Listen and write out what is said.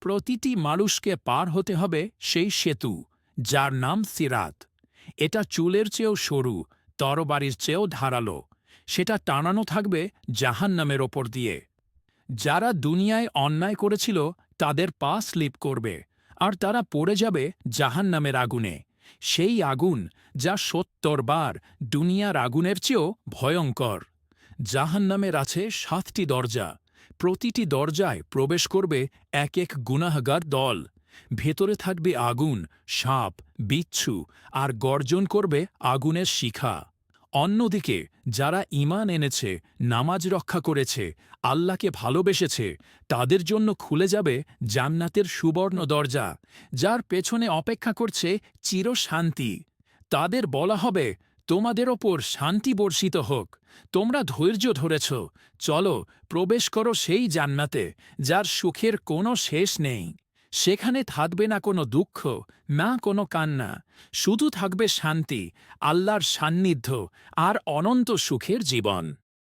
প্রতিটি মানুষকে পার হতে হবে সেই সেতু, যার নাম সিরাত। এটা চুলের চেয়েও সরু, তরবারির চেয়েও ধারালো। সেটা টানানো থাকবে জাহান্নামের ওপর দিয়ে। যারা দুনিয়ায় অন্যায় করেছিল তাদের পা স্লিপ করবে, আর তারা পড়ে যাবে জাহান্নামের আগুনে। সেই আগুন যা ৭০ বার দুনিয়ার আগুনের চেয়েও ভয়ঙ্কর। জাহান্নামের আছে ৭টি দরজা। প্রতিটি দরজায় প্রবেশ করবে এক এক গুনাহগার দল। ভেতরে থাকবে আগুন, সাপ, বিচ্ছু, আর গর্জন করবে আগুনের শিখা। অন্যদিকে যারা ঈমান এনেছে, নামাজ রক্ষা করেছে, আল্লাহকে ভালোবেসেছে, তাদের জন্য খুলে যাবে জান্নাতের সুবর্ণ দরজা, যার পেছনে অপেক্ষা করছে চিরশান্তি। তাদের বলা হবে, তোমাদের ওপর শান্তি বর্ষিত হোক। তোমরা ধৈর্য ধরেছ, চলো প্রবেশ করো সেই জান্নাতে, যার সুখের কোনো শেষ নেই। সেখানে থাকবে না কোনো দুঃখ, না কোনো কান্না, শুধু থাকবে শান্তি, আল্লাহর সান্নিধ্য আর অনন্ত সুখের জীবন।